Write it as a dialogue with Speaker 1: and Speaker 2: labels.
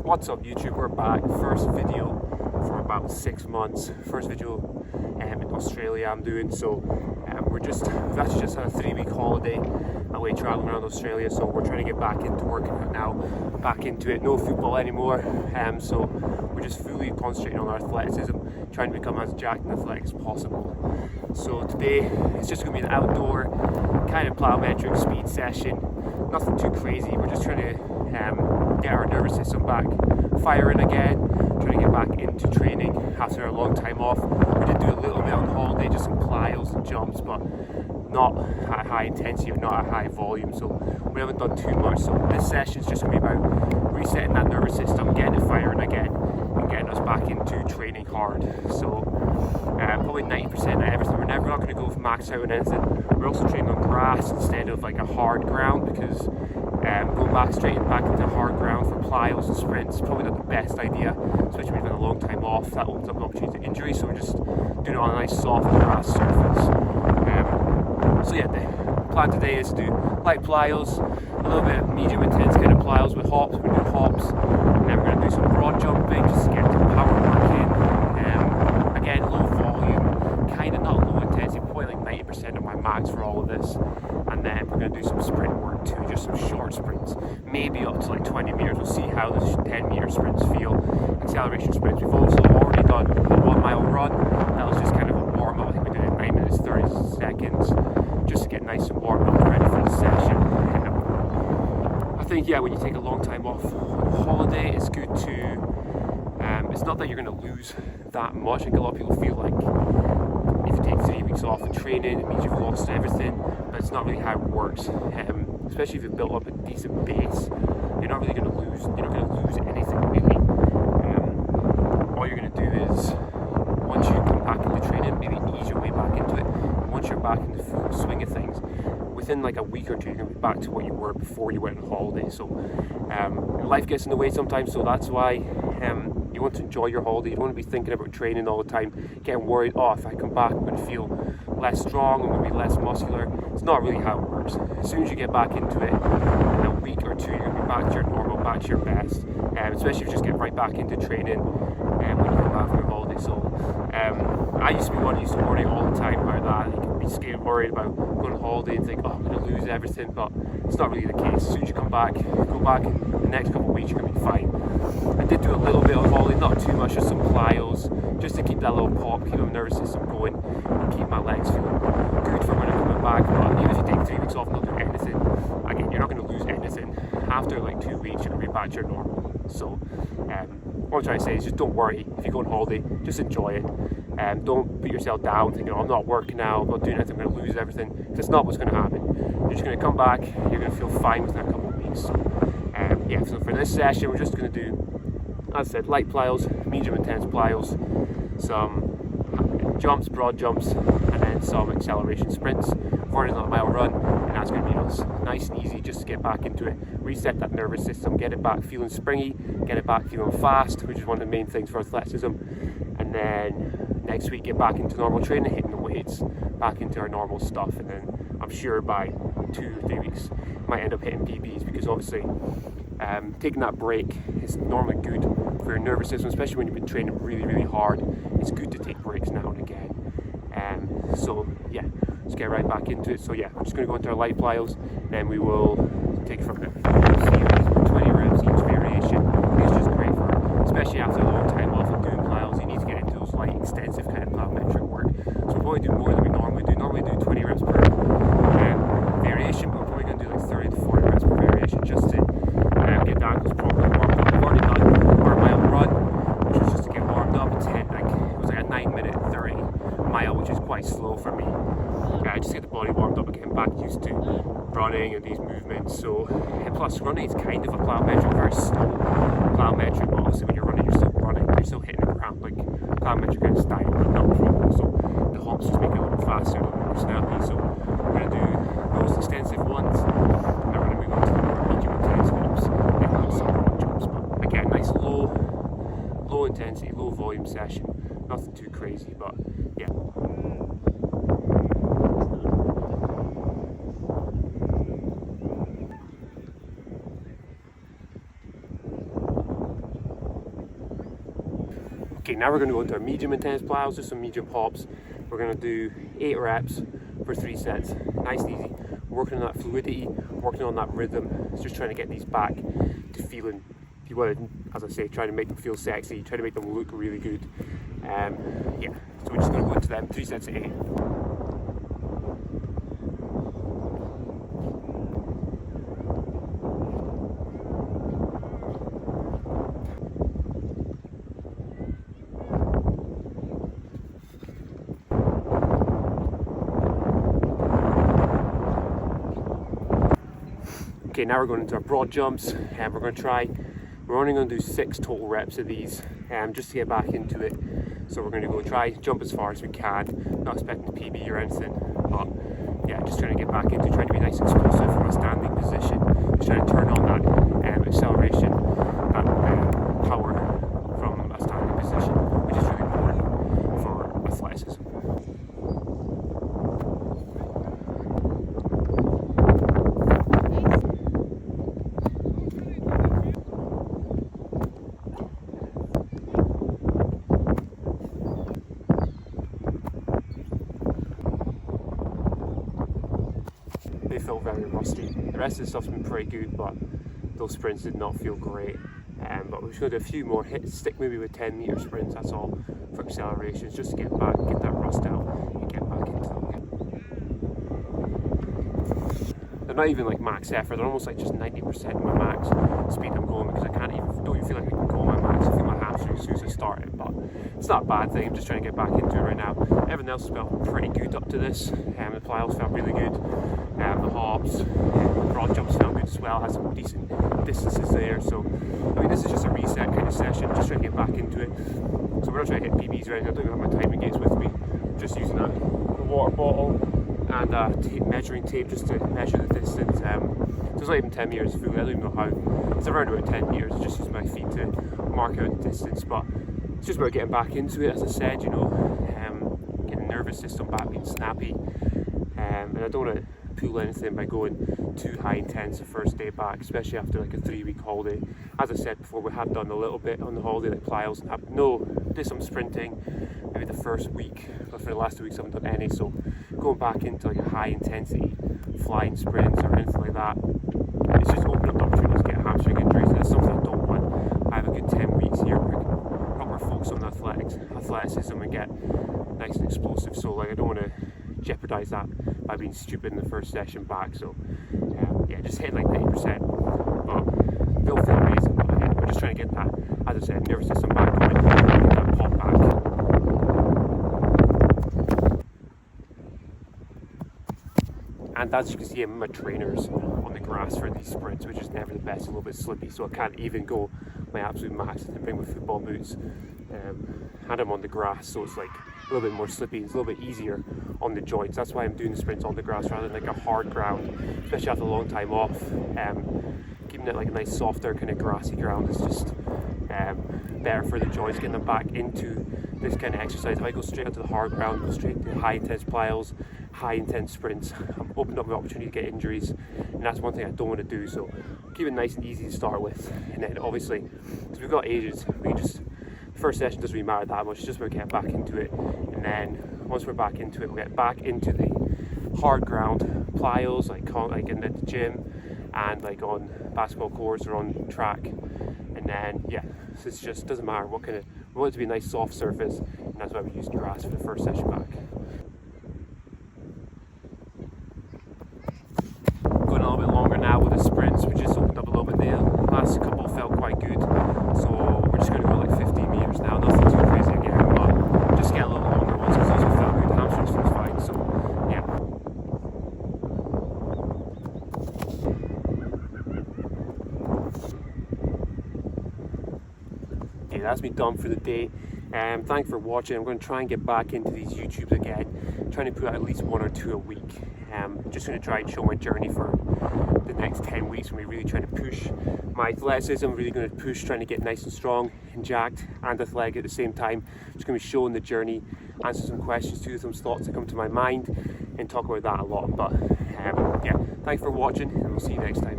Speaker 1: What's up YouTube, we're back. First video for about 6 months. First video in Australia I'm doing, so we've actually just had a 3-week holiday away traveling around Australia, so we're trying to get back into working out now, back into it. No football anymore, so we're just fully concentrating on our athleticism, trying to become as jacked and athletic as possible. So today it's just going to be an outdoor kind of plyometric speed session, nothing too crazy. We're just trying to get our nervous system back firing again, trying to get back into training after a long time off. We did do a little bit on holiday, just some plyos and jumps, but not at high intensity or not at high volume, so we haven't done too much. So this session is just going to be about resetting that nervous system, getting it firing again, and getting us back into training hard. So probably 90% of everything. We're never not going to go for max out on anything. We're also training on grass instead of like a hard ground, because going straight back into hard ground for plyos and sprints is probably not the best idea, especially when you've had a long time off. That opens up an opportunity to injury, so we're just doing it on a nice soft grass surface. So yeah, the plan today is to do light plyos, a little bit of medium intense kind of plyos with hops. We're going to do hops, and then we're going to do some broad jumping just to get the power work in. Again, low volume, kind of not low intensity, probably like 90% of my max for all of this. And then we're going to do some sprint work too, just some short sprints, maybe up to like 20 meters. We'll see how the 10-meter sprints feel. Acceleration sprints. We've also already done a 1 mile run. That was just kind of a warm up. I think we did it in 9 minutes 30 seconds, just to get nice and warmed up, ready for the session. I think when you take a long time off on holiday, it's good to. It's not that you're going to lose that much. I think a lot of people feel like if you take 3 weeks off of training, it means you've lost everything, but it's not really how it works. Especially if you've built up a decent base, you're not really going to lose. You're not going to lose anything really. All you're going to do is, once you come back into training, maybe ease your way back into it. And once you're back in the full swing of things, within like a week or two, you're going to be back to what you were before you went on holiday. So life gets in the way sometimes, so that's why you want to enjoy your holiday. You don't want to be thinking about training all the time, getting worried, if I come back I'm going to feel less strong, I'm going to be less muscular. It's not really how it works. As soon as you get back into it, in a week or two, you're going to be back to your normal, back to your best, especially if you just get right back into training when you come back from your holiday. So I used to be one who used to worry all the time about that. You can be scared, worried about going on holiday and think, I'm going to lose everything, but it's not really the case. As soon as you come back, go back the next couple of weeks, you're going to be fine. I did do a little bit of holiday, not too much, just some plyos, just to keep that little pop, keep my nervous system going, and keep my legs feeling good for when I'm coming back. But even if you take 3 weeks off and not do anything, again, you're not going to lose anything. After like 2 weeks, you're going to be back to your normal. So what I'm trying to say is just don't worry if you go on holiday, just enjoy it. Don't put yourself down thinking, I'm not working now, I'm not doing anything, I'm going to lose everything. Because it's not what's going to happen. You're just going to come back, you're going to feel fine within a couple of weeks. So so for this session, we're just going to do, as I said, light plyos, medium intense plyos, some jumps, broad jumps, and then some acceleration sprints for another mile run. And that's going to be nice and easy just to get back into it, reset that nervous system, get it back feeling springy, get it back feeling fast, which is one of the main things for athleticism. And then next week, get back into normal training, hitting the weights, back into our normal stuff. And then I'm sure by 2-3 weeks, might end up hitting PBs, because obviously taking that break is normally good for your nervous system, especially when you've been training really, really hard. It's good to take breaks now and again. So let's get right back into it. So I'm just going to go into our light plyos, and then we will take it from there. 20 reps each variation. It's just great for, especially after a long time off of doing plyos, you need to get into those light, extensive kind of plyometric work. So we'll probably do more than we normally do. Normally do 20 reps per variation, but we're probably going to do like 30 to 40 reps per variation just to get the ankles properly warmed up. We've already done our mile run, which was just to get warmed up. It was like a 9 minute 30 mile, which is quite slow for me. Just to get the body warmed up again, back used to running and these movements. So, and plus running is kind of a plyometric, very slow plyometric, but obviously when you're running, you're still running, you're still hitting the ground like plyometric kind of style, but not problem. So the hops just make it a little faster, a little more snappy. So we're going to do those extensive ones, and then we're going to move on to the more medium intense hops and also broad jumps. But again, nice low intensity, low volume session, nothing too crazy, but yeah. Okay, now we're going to go into our medium intense plyos, just some medium pops. We're going to do 8 reps for 3 sets, nice and easy. Working on that fluidity, working on that rhythm, just trying to get these back to feeling, if you want to, as I say, trying to make them feel sexy, trying to make them look really good. Yeah, so we're just going to go into them, 3 sets of 8. Okay, now we're going into our broad jumps, and we're only going to do 6 total reps of these, just to get back into it. So we're going to go try jump as far as we can, not expecting to PB or anything, but yeah, just trying to get back into trying to be nice and explosive from a standing position, just trying to turn on that acceleration, that power from a standing position, which is really important for athleticism. They felt very rusty. The rest of the stuff's been pretty good, but those sprints did not feel great. But we're just going to do a few more hits, stick maybe with 10 metre sprints, that's all, for accelerations, just to get that rust out and get back into them. They're not even like max effort, they're almost like just 90% of my max speed I'm going, because I don't even feel like I can go my max. I feel my hamstrings as soon as I start it, but it's not a bad thing. I'm just trying to get back into it right now. Everything else has felt pretty good up to this. The plyos felt really good. The hops, the broad jumps felt good as well, had some decent distances there. So, I mean, this is just a reset kind of session, just trying to get back into it. So we're not trying to hit PBs or anything. I don't even have my timing gates with me. Just using a water bottle and measuring tape just to measure the distance. So it's not even 10 metres full, I don't even know how. It's around about 10 metres, just using my feet to mark out the distance. But it's just about getting back into it, as I said, you know, getting the nervous system back, being snappy. And I don't want to pull anything by going too high intense the first day back, especially after like a 3-week holiday. As I said before, we have done a little bit on the holiday, like plyos, and did some sprinting maybe the first week, but for the last 2 weeks I haven't done any. So going back into like a high intensity flying sprints or anything like that, it's just opening up the opportunity to get hamstring injuries, and that's something I don't want. I have a good 10 weeks here where I can proper focus on athleticism and get nice and explosive. So like I don't want to jeopardize that by being stupid in the first session back. So yeah, just hit like 90%, but they'll feel amazing. But we're just trying to get that, as I said, nervous system back on it, get that pop back. And as you can see, I'm my trainers on the grass for these sprints, which is never the best, a little bit slippy, so I can't even go my absolute max and bring my football boots. And I'm on the grass, so it's like a little bit more slippy, it's a little bit easier on the joints. That's why I'm doing the sprints on the grass rather than like a hard ground, especially after a long time off. Keeping it like a nice softer kind of grassy ground is just better for the joints, getting them back into this kind of exercise. If I go straight onto the hard ground, go straight to high intense plyos, high intense sprints, I'm opening up the opportunity to get injuries, and that's one thing I don't want to do. So keep it nice and easy to start with, and then obviously, because we've got ages, we can just, first session doesn't really matter that much, it's just about getting back into it, and then once we're back into it, we'll get back into the hard ground plyos, like in the gym and like on basketball courts or on track. And then yeah, so it's just doesn't matter what kind of, we want it to be a nice soft surface, and that's why we use grass for the first session back. Going a little bit longer now with the sprints. We just opened up a little bit there. Last couple felt quite good, so we're just going to go like 15 meters now, nothing too crazy again, but just get a little longer ones because those felt good. Hamstrings feels fine, so yeah. Okay, that's me done for the day. Thanks for watching. I'm going to try and get back into these YouTubes again, trying to put out at least 1 or 2 a week. Just going to try and show my journey for the next 10 weeks when we're really trying to push my athleticism, really going to push trying to get nice and strong and jacked and athletic at the same time. Just going to be showing the journey, answer some questions to some thoughts that come to my mind, and talk about that a lot. But yeah, thanks for watching, and we'll see you next time.